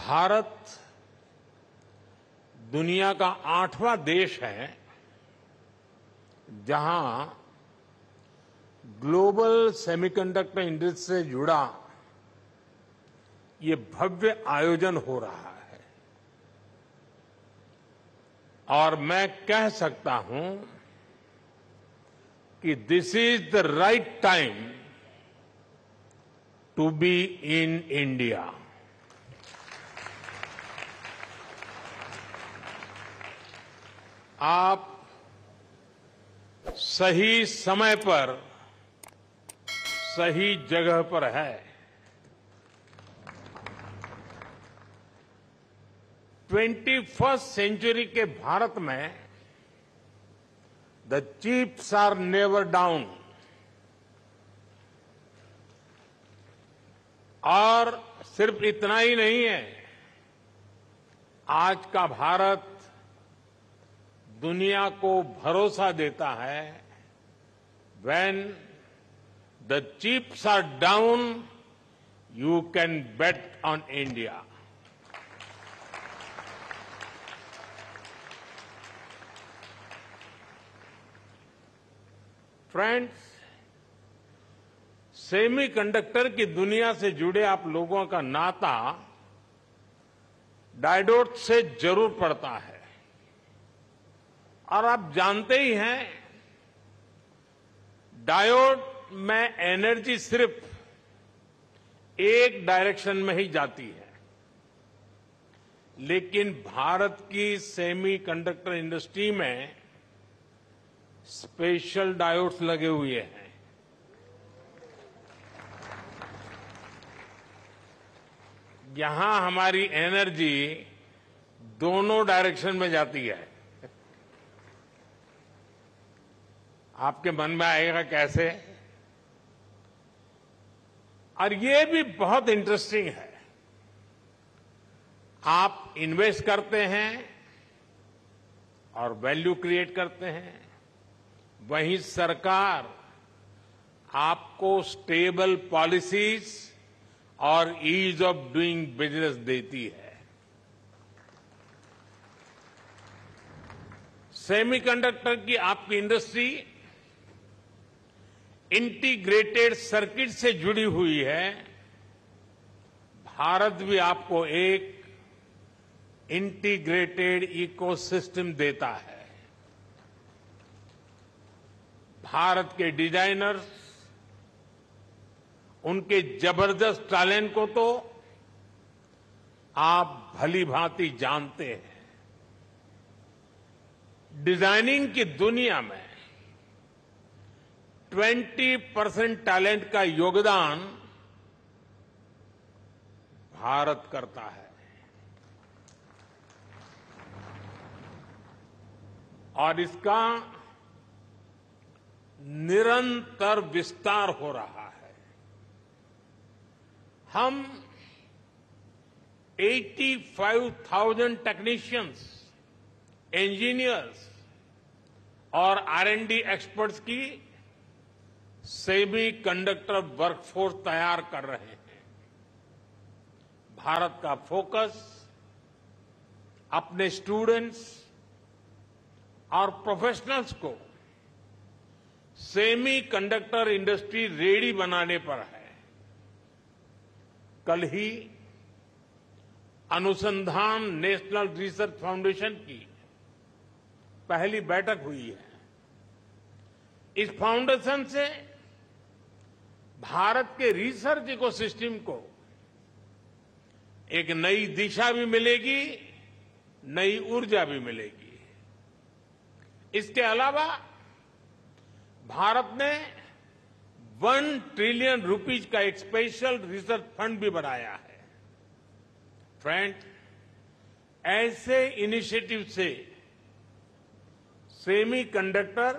भारत दुनिया का 8वां देश है जहां ग्लोबल सेमीकंडक्टर इंडस्ट्री से जुड़ा ये भव्य आयोजन हो रहा है और मैं कह सकता हूं कि this is the right time to be in India. आप सही समय पर सही जगह पर है। 21st सेंचुरी के भारत में the chips are never down और सिर्फ इतना ही नहीं है, आज का भारत दुनिया को भरोसा देता है when the chips are down, you can bet on India. Friends, semiconductor की दुनिया से जुड़े आप लोगों का नाता डायोड से जरूर पड़ता है और आप जानते ही हैं डायोड में एनर्जी सिर्फ एक डायरेक्शन में ही जाती है, लेकिन भारत की सेमीकंडक्टर इंडस्ट्री में स्पेशल डायोड्स लगे हुए हैं। यहां हमारी एनर्जी दोनों डायरेक्शन में जाती है। आपके मन में आएगा कैसे? और ये भी बहुत इंटरेस्टिंग है। आप इन्वेस्ट करते हैं और वैल्यू क्रिएट करते हैं, वहीं सरकार आपको स्टेबल पॉलिसीज और ईज ऑफ डूइंग बिजनेस देती है। सेमीकंडक्टर की आपकी इंडस्ट्री इंटीग्रेटेड सर्किट से जुड़ी हुई है। भारत भी आपको एक इंटीग्रेटेड इकोसिस्टम देता है। भारत के डिजाइनर्स, उनके जबरदस्त टैलेंट को तो आप भली भांति जानते हैं। डिजाइनिंग की दुनिया में 20% टैलेंट का योगदान भारत करता है और इसका निरंतर विस्तार हो रहा है। हम 85,000 टेक्नीशियंस, इंजीनियर्स और R&D एक्सपर्ट्स की सेमी कंडक्टर वर्कफोर्स तैयार कर रहे हैं। भारत का फोकस अपने स्टूडेंट्स और प्रोफेशनल्स को सेमी कंडक्टर इंडस्ट्री रेडी बनाने पर है। कल ही अनुसंधान नेशनल रिसर्च फाउंडेशन की पहली बैठक हुई है। इस फाउंडेशन से भारत के रिसर्च इकोसिस्टम को एक नई दिशा भी मिलेगी, नई ऊर्जा भी मिलेगी। इसके अलावा भारत ने 1 ट्रिलियन रुपीज का एक स्पेशल रिसर्च फंड भी बनाया है। फ्रेंड, ऐसे इनिशिएटिव से सेमी कंडक्टर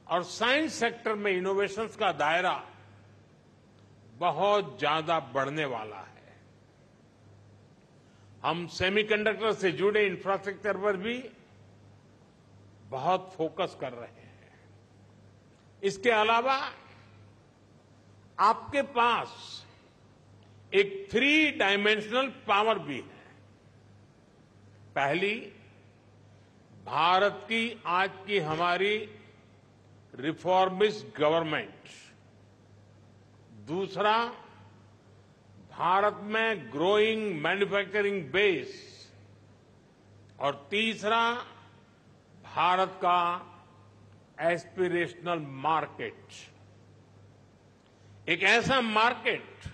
और साइंस सेक्टर में इनोवेशंस का दायरा बहुत ज्यादा बढ़ने वाला है। हम सेमीकंडक्टर से जुड़े इंफ्रास्ट्रक्चर पर भी बहुत फोकस कर रहे हैं। इसके अलावा आपके पास एक थ्री डायमेंशनल पावर भी है। पहली, भारत की आज की हमारी रिफॉर्मिस्ट गवर्नमेंट। दूसरा, भारत में ग्रोइंग मैन्युफैक्चरिंग बेस। और तीसरा, भारत का एस्पिरेशनल मार्केट। एक ऐसा मार्केट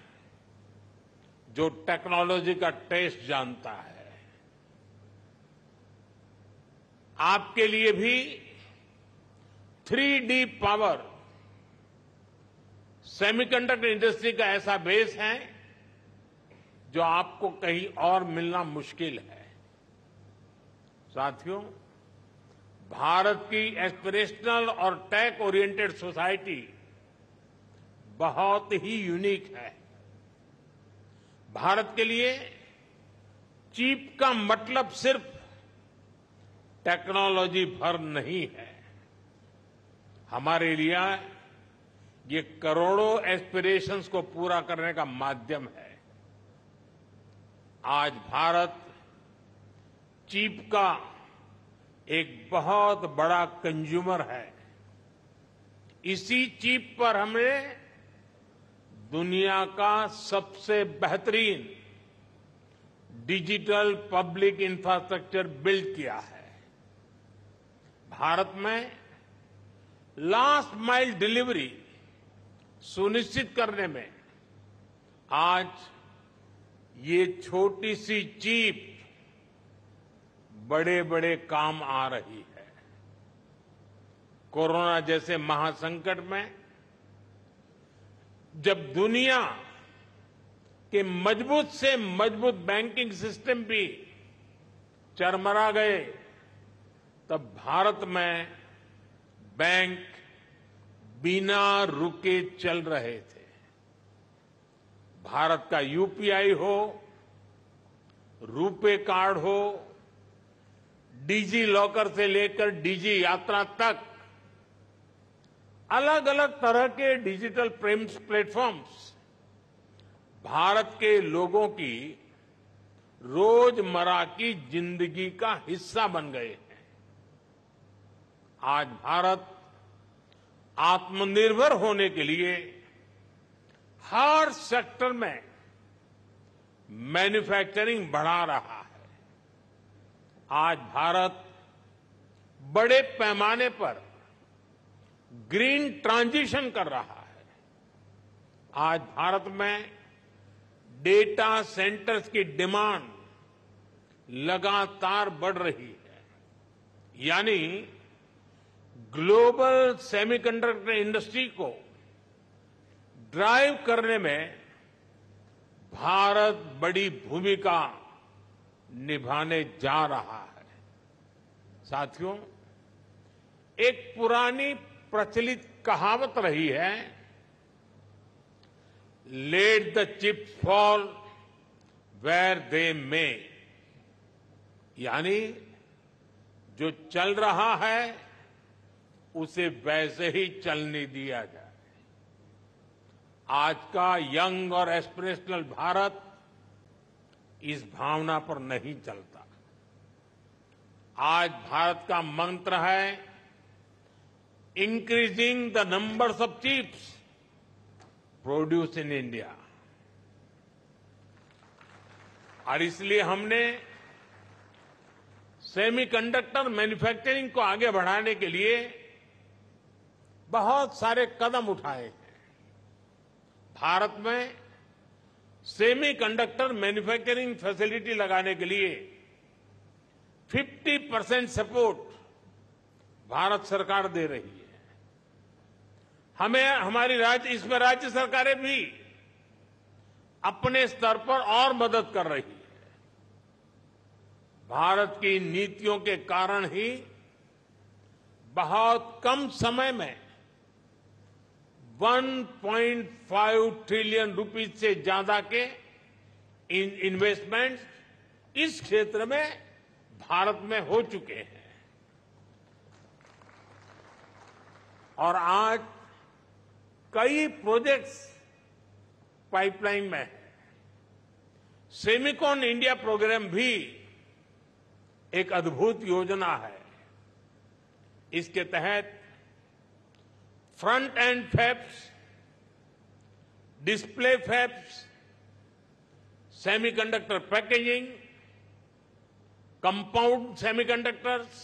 जो टेक्नोलॉजी का टेस्ट जानता है। आपके लिए भी 3D पावर सेमीकंडक्टर इंडस्ट्री का ऐसा बेस है जो आपको कहीं और मिलना मुश्किल है। साथियों, भारत की एस्पिरेशनल और टेक ओरिएंटेड सोसाइटी बहुत ही यूनिक है। भारत के लिए चिप का मतलब सिर्फ टेक्नोलॉजी भर नहीं है। हमारे लिए ये करोड़ों एस्पिरेशंस को पूरा करने का माध्यम है। आज भारत चिप का एक बहुत बड़ा कंज्यूमर है। इसी चिप पर हमने दुनिया का सबसे बेहतरीन डिजिटल पब्लिक इंफ्रास्ट्रक्चर बिल्ड किया है। भारत में लास्ट माइल डिलीवरी सुनिश्चित करने में आज ये छोटी सी चिप बड़े बड़े काम आ रही है। कोरोना जैसे महासंकट में जब दुनिया के मजबूत से मजबूत बैंकिंग सिस्टम भी चरमरा गए, तब भारत में बैंक बिना रुके चल रहे थे। भारत का यूपीआई हो, रुपे कार्ड हो, डिजी लॉकर से लेकर डिजी यात्रा तक अलग अलग तरह के डिजिटल प्लेटफॉर्म्स भारत के लोगों की रोजमर्रा की जिंदगी का हिस्सा बन गए हैं। आज भारत आत्मनिर्भर होने के लिए हर सेक्टर में मैन्युफैक्चरिंग बढ़ा रहा है। आज भारत बड़े पैमाने पर ग्रीन ट्रांजिशन कर रहा है। आज भारत में डेटा सेंटर्स की डिमांड लगातार बढ़ रही है। यानी ग्लोबल सेमीकंडक्टर इंडस्ट्री को ड्राइव करने में भारत बड़ी भूमिका निभाने जा रहा है। साथियों, एक पुरानी प्रचलित कहावत रही है, let the chips fall where they may. यानी जो चल रहा है उसे वैसे ही चलने दिया जाए। आज का यंग और एस्पिरेशनल भारत इस भावना पर नहीं चलता। आज भारत का मंत्र है increasing the numbers of chips produce in India. और इसलिए हमने सेमीकंडक्टर मैन्युफैक्चरिंग को आगे बढ़ाने के लिए बहुत सारे कदम उठाए हैं। भारत में सेमीकंडक्टर मैन्युफैक्चरिंग फैसिलिटी लगाने के लिए 50% सपोर्ट भारत सरकार दे रही है। इसमें राज्य सरकारें भी अपने स्तर पर और मदद कर रही है। भारत की नीतियों के कारण ही बहुत कम समय में 1.5 ट्रिलियन रुपीज से ज्यादा के इन्वेस्टमेंट इस क्षेत्र में भारत में हो चुके हैं। और आज कई प्रोजेक्ट्स पाइपलाइन में हैं। सेमिकॉन इंडिया प्रोग्राम भी एक अद्भुत योजना है। इसके तहत front end fabs, display fabs, semiconductor packaging, compound semiconductors,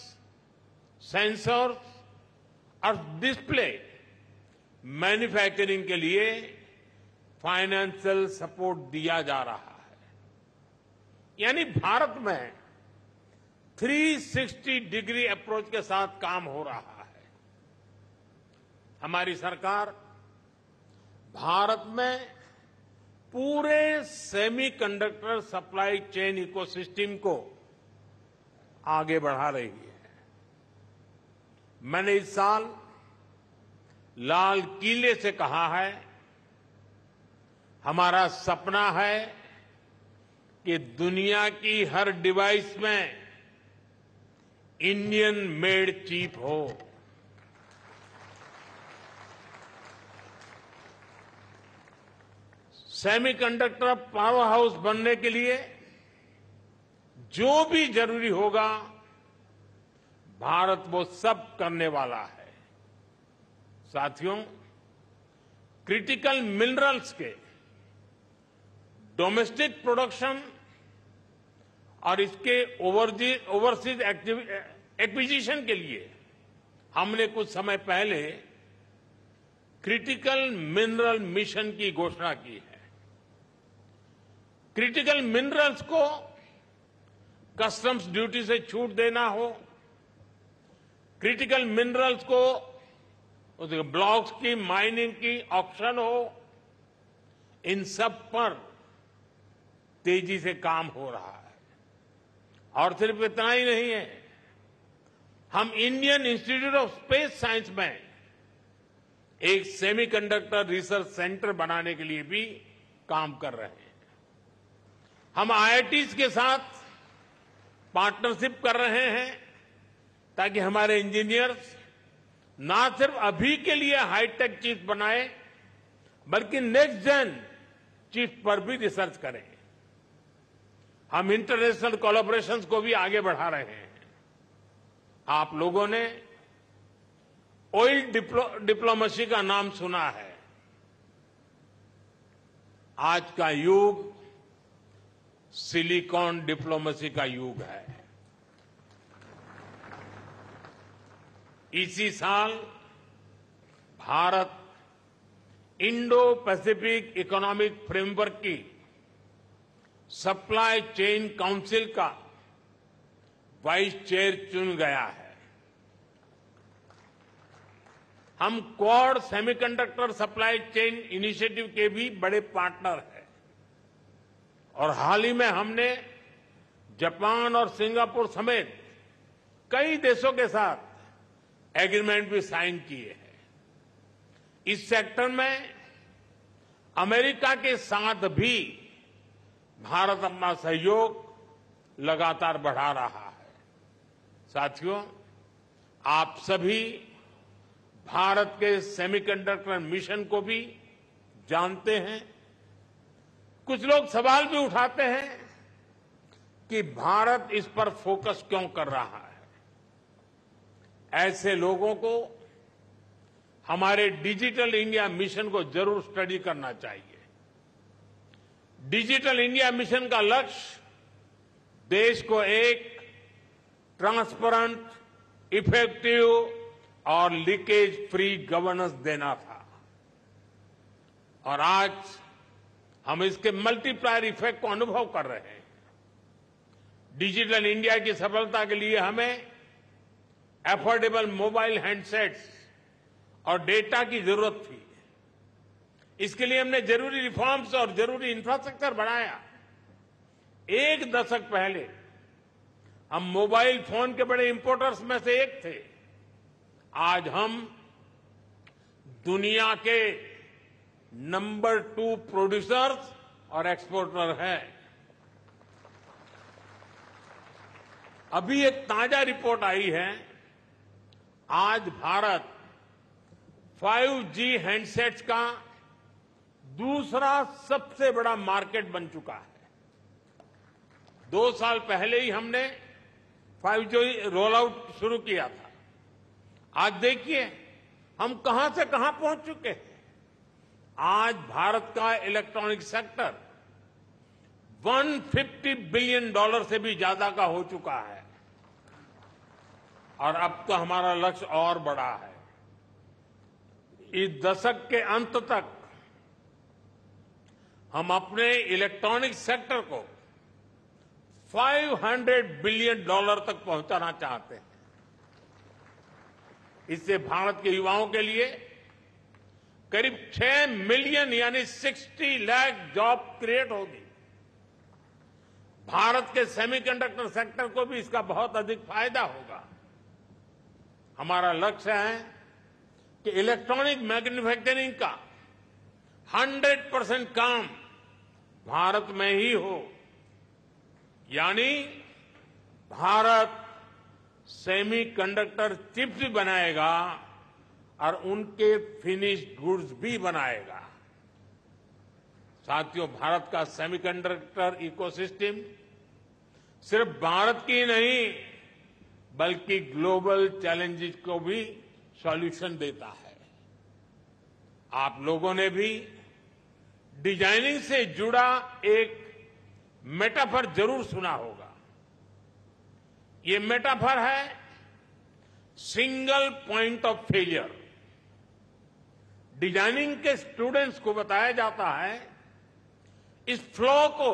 sensors और डिस्प्ले मैन्युफैक्चरिंग के लिए फाइनेंशियल सपोर्ट दिया जा रहा है। यानी भारत में 360 डिग्री अप्रोच के साथ काम हो रहा है। हमारी सरकार भारत में पूरे सेमीकंडक्टर सप्लाई चेन इकोसिस्टम को आगे बढ़ा रही है। मैंने इस साल लाल किले से कहा है, हमारा सपना है कि दुनिया की हर डिवाइस में इंडियन मेड चिप हो। सेमीकंडक्टर पावर हाउस बनने के लिए जो भी जरूरी होगा, भारत वो सब करने वाला है। साथियों, क्रिटिकल मिनरल्स के डोमेस्टिक प्रोडक्शन और इसके ओवरसीज एक्विजिशन के लिए हमने कुछ समय पहले क्रिटिकल मिनरल मिशन की घोषणा की है। क्रिटिकल मिनरल्स को कस्टम्स ड्यूटी से छूट देना हो, क्रिटिकल मिनरल्स को उसके ब्लॉक्स की माइनिंग की ऑक्शन हो, इन सब पर तेजी से काम हो रहा है। और सिर्फ इतना ही नहीं है, हम Indian institute of space science में एक सेमीकंडक्टर रिसर्च सेंटर बनाने के लिए भी काम कर रहे हैं। हम आईआईटीज के साथ पार्टनरशिप कर रहे हैं ताकि हमारे इंजीनियर्स ना सिर्फ अभी के लिए हाईटेक चिप बनाए, बल्कि नेक्स्ट जेन चिप पर भी रिसर्च करें। हम इंटरनेशनल कोलैबोरेशंस को भी आगे बढ़ा रहे हैं। आप लोगों ने ऑयल डिप्लोमेसी का नाम सुना है। आज का युग सिलिकॉन डिप्लोमेसी का युग है। इसी साल Bharat Indo Pacific economic framework की सप्लाई चेन काउंसिल का वाइस चेयर चुन गया है। हम quad semiconductor supply chain initiative के भी बड़े पार्टनर हैं और हाल ही में हमने जापान और सिंगापुर समेत कई देशों के साथ एग्रीमेंट भी साइन किए हैं। इस सेक्टर में अमेरिका के साथ भी भारत अपना सहयोग लगातार बढ़ा रहा है। साथियों, आप सभी भारत के सेमीकंडक्टर मिशन को भी जानते हैं। कुछ लोग सवाल भी उठाते हैं कि भारत इस पर फोकस क्यों कर रहा है। ऐसे लोगों को हमारे डिजिटल इंडिया मिशन को जरूर स्टडी करना चाहिए। डिजिटल इंडिया मिशन का लक्ष्य देश को एक ट्रांसपेरेंट, इफेक्टिव और लीकेज फ्री गवर्नेंस देना था और आज हम इसके मल्टीप्लायर इफेक्ट को अनुभव कर रहे हैं। डिजिटल इंडिया की सफलता के लिए हमें एफोर्डेबल मोबाइल हैंडसेट्स और डेटा की जरूरत थी। इसके लिए हमने जरूरी रिफॉर्म्स और जरूरी इंफ्रास्ट्रक्चर बनाया। एक दशक पहले हम मोबाइल फोन के बड़े इंपोर्टर्स में से एक थे। आज हम दुनिया के नंबर 2 प्रोड्यूसर्स और एक्सपोर्टर हैं। अभी एक ताजा रिपोर्ट आई है, आज भारत 5G हैंडसेट्स का दूसरा सबसे बड़ा मार्केट बन चुका है। 2 साल पहले ही हमने 5G रोल आउट शुरू किया था। आज देखिए हम कहां से कहां पहुंच चुके हैं। आज भारत का इलेक्ट्रॉनिक सेक्टर $150 बिलियन से भी ज्यादा का हो चुका है और अब तो हमारा लक्ष्य और बड़ा है। इस दशक के अंत तक हम अपने इलेक्ट्रॉनिक सेक्टर को $500 बिलियन तक पहुंचाना चाहते हैं। इससे भारत के युवाओं के लिए करीब 6 मिलियन यानी 60 लाख जॉब क्रिएट होगी। भारत के सेमीकंडक्टर सेक्टर को भी इसका बहुत अधिक फायदा होगा। हमारा लक्ष्य है कि इलेक्ट्रॉनिक मैन्युफैक्चरिंग का 100% काम भारत में ही हो, यानी भारत सेमीकंडक्टर चिप्स भी बनाएगा और उनके फिनिश्ड गुड्स भी बनाएगा। साथियों, भारत का सेमीकंडक्टर इकोसिस्टम सिर्फ भारत की नहीं बल्कि ग्लोबल चैलेंजेस को भी सॉल्यूशन देता है। आप लोगों ने भी डिजाइनिंग से जुड़ा एक मेटाफर जरूर सुना होगा। ये मेटाफर है single point of failure. Designing के स्टूडेंट्स को बताया जाता है इस फ्लो को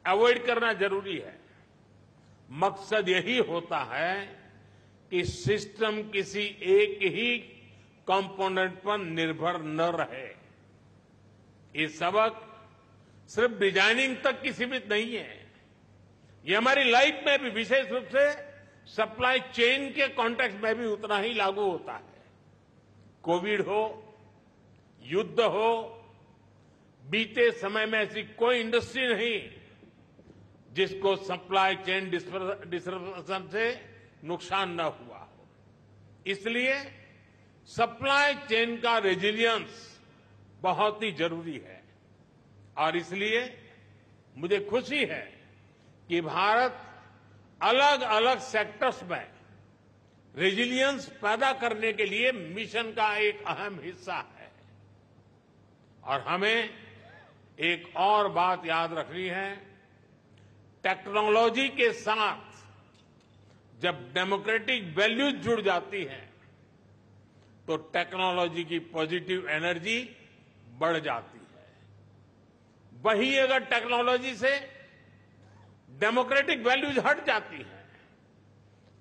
अवॉइड करना जरूरी है। मकसद यही होता है कि सिस्टम किसी एक ही कंपोनेंट पर निर्भर न रहे। ये सबक सिर्फ डिजाइनिंग तक की सीमित नहीं है, ये हमारी लाइफ में भी विशेष रूप से सप्लाई चेन के कॉन्टेक्स्ट में भी उतना ही लागू होता है। कोविड हो, युद्ध हो, बीते समय में ऐसी कोई इंडस्ट्री नहीं जिसको सप्लाई चेन डिसरप्शन से नुकसान न हुआ हो। इसलिए सप्लाई चेन का रेजिलियंस बहुत ही जरूरी है और इसलिए मुझे खुशी है कि भारत अलग अलग सेक्टर्स में रेजिलियंस पैदा करने के लिए मिशन का एक अहम हिस्सा है। और हमें एक और बात याद रखनी है, टेक्नोलॉजी के साथ जब डेमोक्रेटिक वैल्यूज जुड़ जाती हैं तो टेक्नोलॉजी की पॉजिटिव एनर्जी बढ़ जाती है। वही अगर टेक्नोलॉजी से डेमोक्रेटिक वैल्यूज हट जाती हैं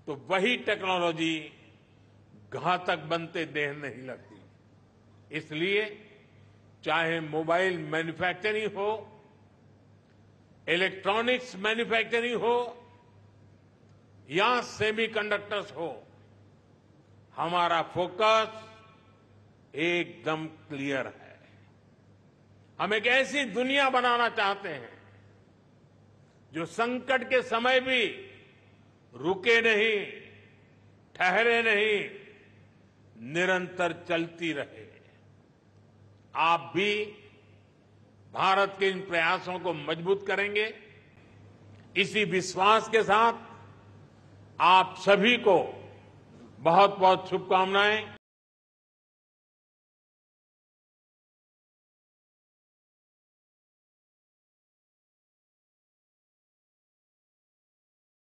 तो वही टेक्नोलॉजी घातक बनते देर नहीं लगती। इसलिए चाहे मोबाइल मैन्युफैक्चरिंग हो, इलेक्ट्रॉनिक्स मैन्युफैक्चरिंग हो या सेमीकंडक्टर्स हो, हमारा फोकस एकदम क्लियर है। हम एक ऐसी दुनिया बनाना चाहते हैं जो संकट के समय भी रुके नहीं, ठहरे नहीं, निरंतर चलती रहे। आप भी भारत के इन प्रयासों को मजबूत करेंगे। इसी विश्वास के साथ आप सभी को बहुत बहुत शुभकामनाएं।